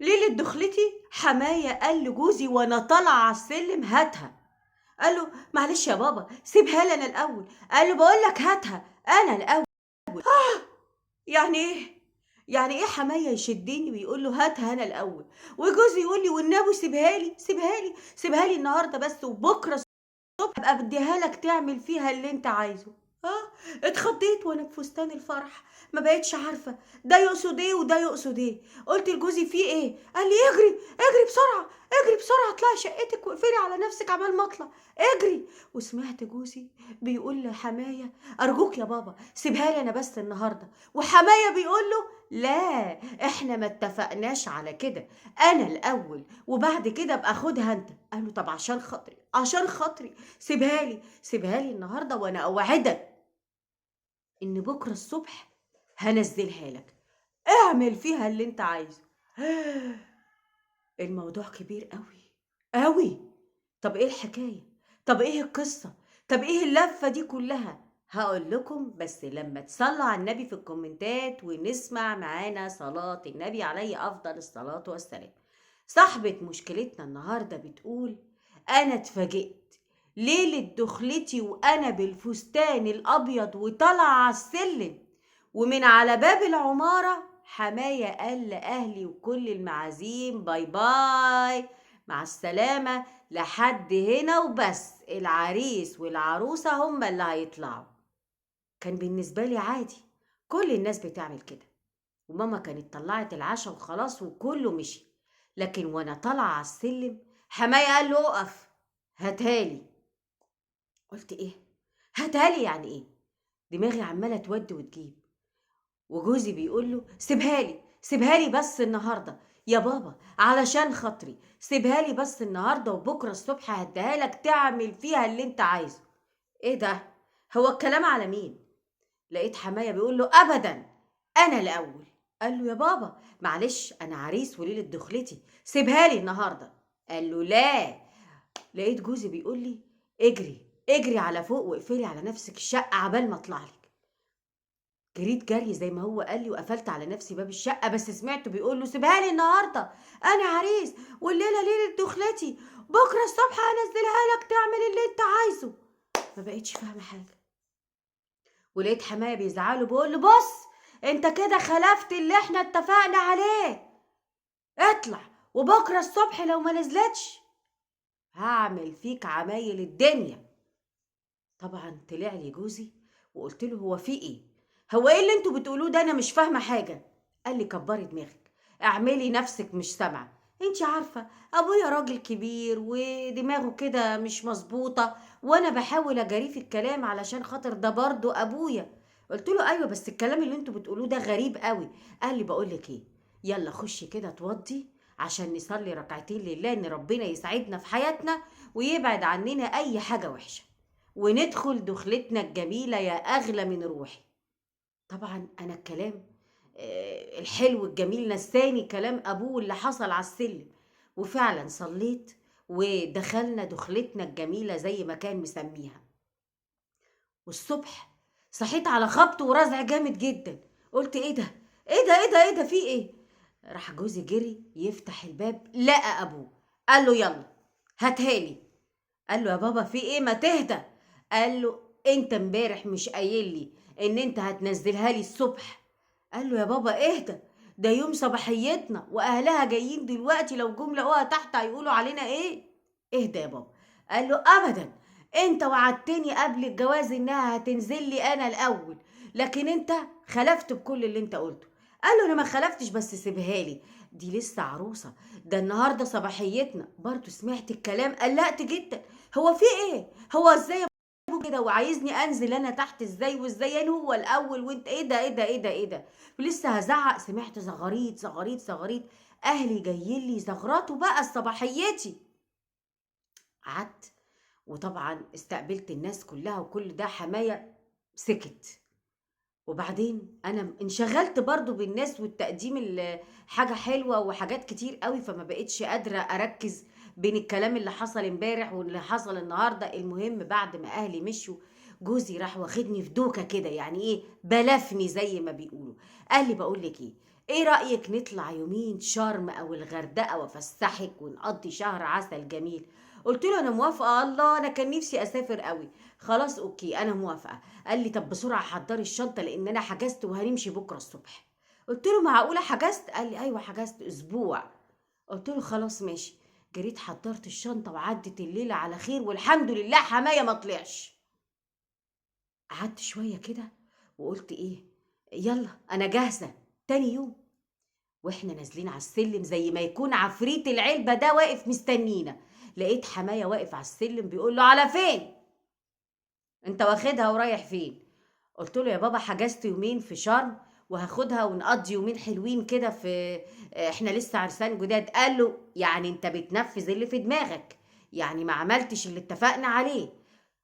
ليلة دخلتي حماية قال لجوزي وانا طالعة على السلم هاتها. قال له معلش يا بابا سيبها لي انا الاول. قال له بقول لك هاتها انا الاول. يعني ايه؟ يعني ايه حماية يشدني ويقول له هاتها انا الاول، وجوزي يقول لي والنبي سيبها لي سيبها لي سيبها لي النهارده بس، وبكره الصبح ابقى بديها لك تعمل فيها اللي انت عايزه. اه، اتخضيت وانا بفستان الفرح، ما بقتش عارفه ده يقصد ايه وده يقصد ايه. قلت لجوزي في ايه؟ قال لي اجري اجري بسرعه، اجري بسرعه اطلعي شقتك واقفلي على نفسك عبال ما اطلع، اجري. وسمعت جوزي بيقول لحمايه ارجوك يا بابا سيبها لي انا بس النهارده، وحمايه بيقول له لا احنا ما اتفقناش على كده، انا الاول وبعد كده ابقى خدها انت. قال له طب عشان خاطري عشان خاطري سيبها لي سيبها لي النهارده، وانا اوعدك ان بكره الصبح هنزلها لك، اعمل فيها اللي انت عايزه. الموضوع كبير قوي قوي. طب ايه الحكايه؟ طب ايه القصه؟ طب ايه اللفه دي كلها؟ هقول لكم بس لما تصلوا على النبي في الكومنتات ونسمع معانا صلاة النبي عليه أفضل الصلاة والسلام. صاحبة مشكلتنا النهاردة بتقول أنا اتفاجئت ليلة دخلتي وأنا بالفستان الأبيض وطالعة على السلم، ومن على باب العمارة حماية قال لأهلي وكل المعازيم باي باي مع السلامة لحد هنا وبس، العريس والعروسة هما اللي هيطلعوا. كان بالنسبة لي عادي، كل الناس بتعمل كده، وماما كانت طلعت العشاء وخلاص وكله مشي. لكن وانا طالعة على السلم حماية قال له اقف هاتهالي. قلت ايه؟ هاتهالي يعني ايه؟ دماغي عمالة تود وتجيب، وجوزي بيقول له سيبها لي سيبها لي بس النهارده يا بابا علشان خاطري، سيبها لي بس النهارده وبكره الصبح هديها لك تعمل فيها اللي انت عايزه. ايه ده؟ هو الكلام على مين؟ لقيت حماية بيقول له ابدا انا الاول. قال له يا بابا معلش انا عريس وليله دخلتي سيبها لي النهارده. قال له لا. لقيت جوزي بيقول لي اجري اجري على فوق واقفلي على نفسك الشقه عبال ما اطلع لك. جريت جري زي ما هو قال لي وقفلت على نفسي باب الشقه، بس سمعته بيقول له سيبها لي النهارده انا عريس والليله ليله دخلتي، بكره الصبح هنزلها لك تعمل اللي انت عايزه. ما بقتش فاهمه حاجه، ولقيت حماية بيزعله بيقول له بص انت كده خلفت اللي احنا اتفقنا عليه، اطلع وبكره الصبح لو ما نزلتش هعمل فيك عمايل الدنيا. طبعا طلع لي جوزي وقلت له هو في ايه؟ هو ايه اللي انتوا بتقولوه ده؟ انا مش فاهمه حاجه. قال لي كبري دماغك، اعملي نفسك مش سامعه، انت عارفه ابويا راجل كبير ودماغه كده مش مظبوطه، وانا بحاول اجاريه في الكلام علشان خاطر ده برضو ابويا. قلت له ايوه بس الكلام اللي انتوا بتقولوه ده غريب قوي. قال لي بقول لك ايه، يلا خشي كده اتوضي عشان نصلي ركعتين لله ان ربنا يسعدنا في حياتنا ويبعد عننا اي حاجه وحشه، وندخل دخلتنا الجميلة يا أغلى من روحي. طبعا أنا الكلام الحلو الجميل نساني كلام أبوه اللي حصل على السلم، وفعلا صليت ودخلنا دخلتنا الجميلة زي ما كان مسميها. والصبح صحيت على خبط ورزع جامد جدا. قلت ايه ده ايه ده ايه ده ايه ده في ايه؟ راح جوزي جري يفتح الباب لقى ابوه. قال له يلا هاتهالي. قال له يا بابا في ايه ما تهدى؟ قال له انت امبارح مش قايل لي ان انت هتنزلها لي الصبح؟ قال له يا بابا اهدى، ده يوم صباحيتنا واهلها جايين دلوقتي لو جم لقوها تحت هيقولوا علينا ايه. اهدى يا بابا. قال له ابدا، انت وعدتني قبل الجواز انها هتنزل لي انا الاول، لكن انت خلفت بكل اللي انت قلته. قال له انا ما خلفتش بس سيبها لي، دي لسه عروسه، ده النهارده صباحيتنا. برضه سمعت الكلام قلقت جدا. هو في ايه؟ هو ازاي ابوه كده وعايزني انزل انا تحت ازاي وازاي يعني هو الاول وانت ايه ده ايه ده ايه ده ايه ده؟ ولسه هزعق سمعت زغاريط زغاريط زغاريط، اهلي جايين لي زغراته بقى صباحيتي. قعدت وطبعا استقبلت الناس كلها وكل ده حماية سكت. وبعدين انا انشغلت برضو بالناس والتقديم حاجة حلوة وحاجات كتير قوي، فما بقتش قادرة اركز بين الكلام اللي حصل امبارح واللي حصل النهاردة. المهم بعد ما اهلي مشوا جوزي راح واخدني في دوكة كده، يعني ايه بلفني زي ما بيقولوا. قال لي بقول لك ايه، ايه رأيك نطلع يومين شرم او الغردقة وافسحك ونقضي شهر عسل جميل؟ قلت له انا موافقة. الله، انا كان نفسي اسافر قوي. خلاص اوكي انا موافقة. قال لي طب بسرعة حضري الشنطة لان انا حجزت وهنمشي بكرة الصبح. قلت له معقولة حجزت؟ قال لي ايوه حجزت اسبوع. قلت له خلاص ماشي. جريت حضرت الشنطة وعدت الليلة على خير والحمد لله حماية ما طلعش. قعدت شوية كده وقلت ايه، يلا انا جاهزة. تاني يوم واحنا نازلين على السلم زي ما يكون عفريت العلبة ده واقف مستنينا، لقيت حماية واقف على السلم بيقول له على فين؟ انت واخدها ورايح فين؟ قلت له يا بابا حجزت يومين في شرم وهاخدها ونقضي يومين حلوين كده في، احنا لسه عرسان جداد. قال له يعني انت بتنفذ اللي في دماغك، يعني ما عملتش اللي اتفقنا عليه.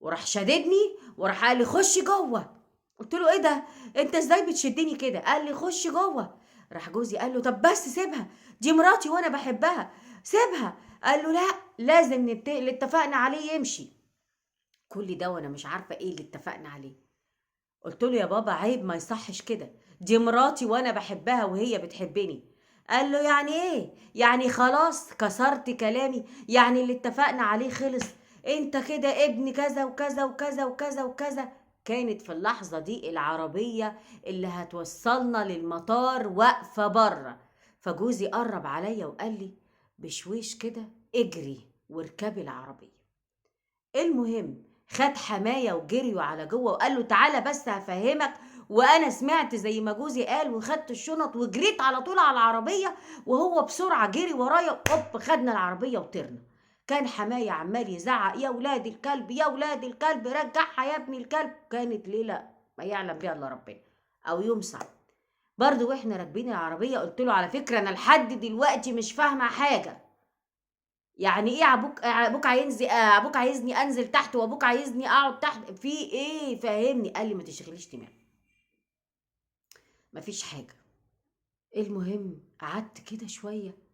وراح شددني وراح قال لي خش جوه. قلت له ايه ده، انت ازاي بتشدني كده؟ قال لي خش جوه. راح جوزي قال له طب بس سيبها، دي مراتي وانا بحبها، سيبها. قال له لا، لازم اللي اتفقنا عليه يمشي. كل ده وانا مش عارفه ايه اللي اتفقنا عليه. قلت له يا بابا عيب، ما يصحش كده، دي مراتي وانا بحبها وهي بتحبني. قال له يعني ايه؟ يعني خلاص كسرت كلامي؟ يعني اللي اتفقنا عليه خلص؟ انت كده ابن كذا وكذا وكذا وكذا وكذا. كانت في اللحظة دي العربية اللي هتوصلنا للمطار واقفة بره. فجوزي قرب عليا وقال لي بشويش كده اجري واركبي العربية. المهم خد حماية وجريوا على جوه وقال له تعالى بس هفهمك. وانا سمعت زي ما جوزي قال وخدت الشنط وجريت على طول على العربية، وهو بسرعة جري ورايا وهوب خدنا العربية وطرنا. كان حماية عمال يزعق يا ولاد الكلب يا ولاد الكلب رجعها يا ابن الكلب. كانت ليلة ما يعلم بيها الا ربنا، او يوم صعب. برضو واحنا راكبين العربية قلت له على فكرة انا لحد دلوقتي مش فاهمة حاجة. يعني ايه ابوك عايزني، ابوك عايزني انزل تحت وابوك عايزني اقعد تحت في ايه؟ فهمني. قال لي ما تشغليش دماغك، مفيش حاجه. المهم قعدت كده شويه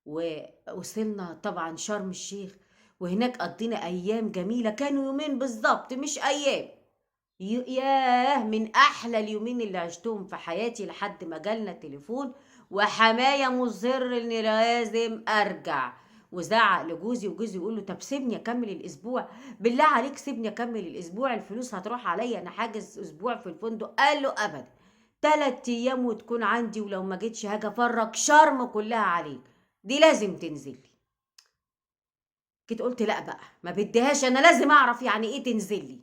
ووصلنا طبعا شرم الشيخ، وهناك قضينا ايام جميله. كانوا يومين بالظبط مش ايام. ياه من احلى اليومين اللي عشتهم في حياتي لحد ما جالنا تليفون وحماية مصر اني لازم ارجع. وزعق لجوزي وجوزي يقول له طب سيبني اكمل الاسبوع، بالله عليك سيبني اكمل الاسبوع، الفلوس هتروح عليا، انا حاجز اسبوع في الفندق. قال له ابدا، 3 ايام وتكون عندي، ولو ما جيتش هاجي افرج شرم كلها عليك، دي لازم تنزلي. جيت قلت لا بقى ما بديهاش، انا لازم اعرف يعني ايه تنزلي.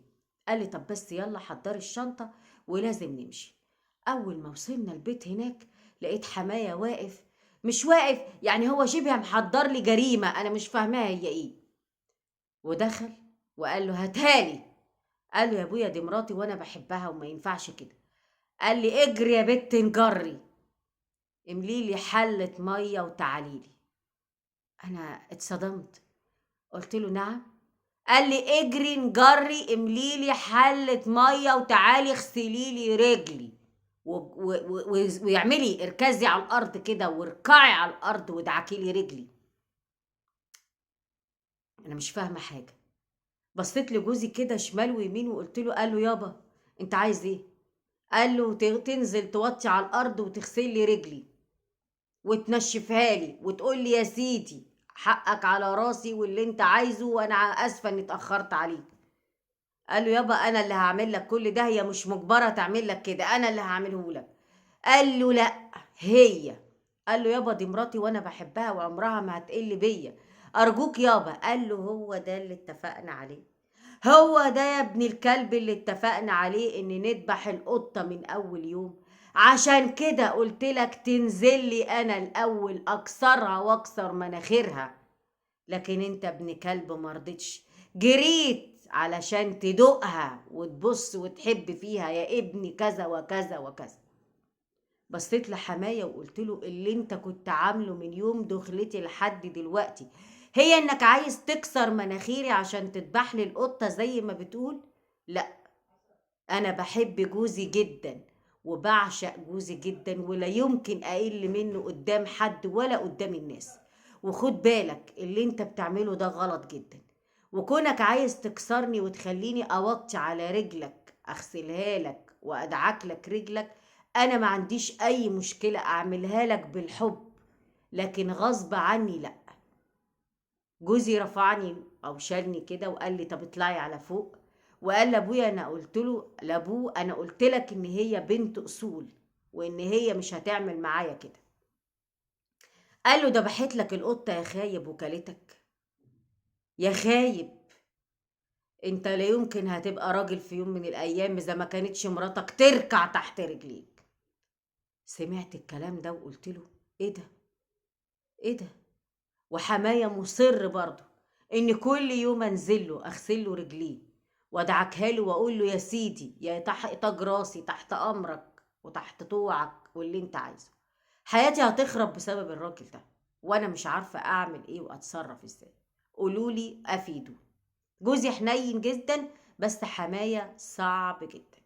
قال لي طب بس يلا حضري الشنطة ولازم نمشي. اول ما وصلنا البيت هناك لقيت حماية واقف، مش واقف يعني، هو شبه محضر لي جريمة انا مش فاهماها هي ايه. ودخل وقال له هاتهالي. قال له يا ابويا دي مراتي وانا بحبها وما ينفعش كده. قال لي اجري يا بت نجري، املي لي حلة مية وتعاليلي. انا اتصدمت، قلت له نعم. قال لي اجري نجري املي لي حلة مية وتعالي اغسلي لي رجلي واعملي اركزي على الارض كده واركعي على الارض وادعكي لي رجلي. انا مش فاهمه حاجه. بصيت لجوزي كده شمال ويمين وقلت له، قال له يابا انت عايز ايه؟ قال له تنزل توطي على الارض وتغسل لي رجلي وتنشفها لي وتقول لي يا سيدي حقك على راسي واللي انت عايزه، وانا اسفه اني اتاخرت عليك. قال له يابا انا اللي هعمل لك كل ده، هي مش مجبره تعمل لك كده، انا اللي هعمله لك. قال له لا هي. قال له يابا دي مراتي وانا بحبها وعمرها ما هتقل بيا، ارجوك يابا. قال له هو ده اللي اتفقنا عليه، هو ده يا ابن الكلب اللي اتفقنا عليه، ان نذبح القطه من اول يوم. عشان كده قلت لك تنزل لي انا الاول اكسرها واكسر مناخيرها، لكن انت ابن كلب مرضتش، جريت علشان تدوقها وتبص وتحب فيها يا ابني كذا وكذا وكذا. بصيت لحماية وقلت له اللي انت كنت عامله من يوم دخلتي لحد دلوقتي هي انك عايز تكسر مناخيري عشان تذبح لي القطة زي ما بتقول؟ لا، انا بحب جوزي جدا وبعشق جوزي جدا ولا يمكن اقل منه قدام حد ولا قدام الناس. وخد بالك اللي انت بتعمله ده غلط جدا، وكونك عايز تكسرني وتخليني اوطي على رجلك اغسلها لك وادعك لك رجلك، أنا ما عنديش أي مشكلة أعملها لك بالحب، لكن غصب عني لأ. جوزي رفعني أو شالني كده وقال لي طب اطلعي على فوق، وقال لأبويا أنا قلت له لأبوه أنا قلت لك إن هي بنت أصول، وإن هي مش هتعمل معايا كده. قال له دبحت لك القطة يا خايب وكلتك، يا خايب. انت لا يمكن هتبقى راجل في يوم من الأيام إذا ما كانتش مراتك تركع تحت رجليك. سمعت الكلام ده وقلت له ايه ده، ايه ده؟ وحماية مصر برضه ان كل يوم انزل له اغسل له رجليه وادعكها له واقول له يا سيدي يا تاج راسي تحت امرك وتحت طوعك واللي انت عايزه. حياتي هتخرب بسبب الراجل ده، وانا مش عارفه اعمل ايه واتصرف ازاي. قولولي افيدوا. جوزي حنين جدا بس حماية صعب جدا،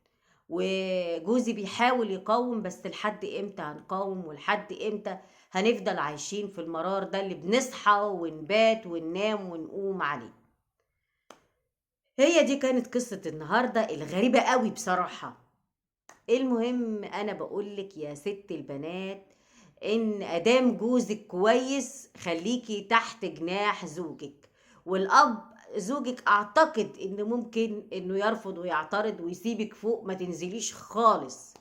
وجوزي بيحاول يقاوم، بس لحد امتى هنقاوم ولحد امتى هنفضل عايشين في المرار ده اللي بنصحى ونبات وننام ونقوم عليه. هي دي كانت قصة النهاردة الغريبة قوي بصراحة. المهم انا بقولك يا ست البنات ان ادام جوزك كويس خليكي تحت جناح زوجك. والاب زوجك اعتقد ان ممكن انه يرفض ويعترض ويسيبك فوق ما تنزليش خالص،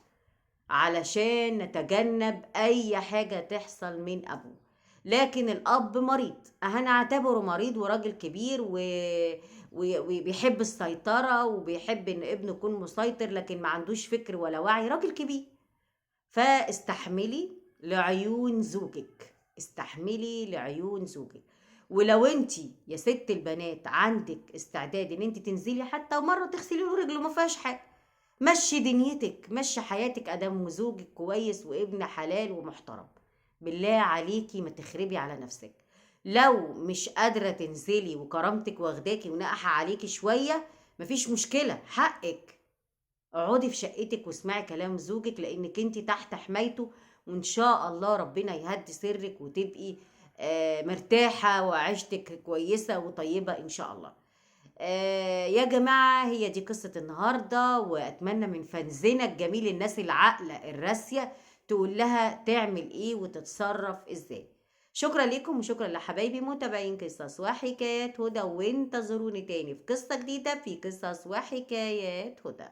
علشان نتجنب اي حاجة تحصل من ابوه. لكن الاب مريض، انا اعتبره مريض وراجل كبير وبيحب السيطرة وبيحب ان ابنه يكون مسيطر، لكن ما عندوش فكر ولا وعي، راجل كبير. فاستحملي لعيون زوجك، استحملي لعيون زوجك. ولو انتي يا ست البنات عندك استعداد ان انتي تنزلي حتى مرة تغسلي له رجله ما فيهاش حاجة، مشي دنيتك مشي حياتك ادام زوجك كويس وابن حلال ومحترم. بالله عليكي ما تخربي على نفسك. لو مش قادرة تنزلي وكرامتك واخداكي ونقح عليكي شوية مفيش مشكلة، حقك. اقعدي في شقتك واسمعي كلام زوجك لانك انت تحت حمايته، وان شاء الله ربنا يهدي سرك وتبقي مرتاحة وعيشتك كويسة وطيبة ان شاء الله. يا جماعة هي دي قصة النهاردة، واتمنى من فنزنا الجميل الناس العاقلة الراسية تقول لها تعمل ايه وتتصرف ازاي. شكرا لكم وشكرا لحبايبي متابعين قصص وحكايات هدى، وانتظروني تاني في قصة جديدة في قصص وحكايات هدى.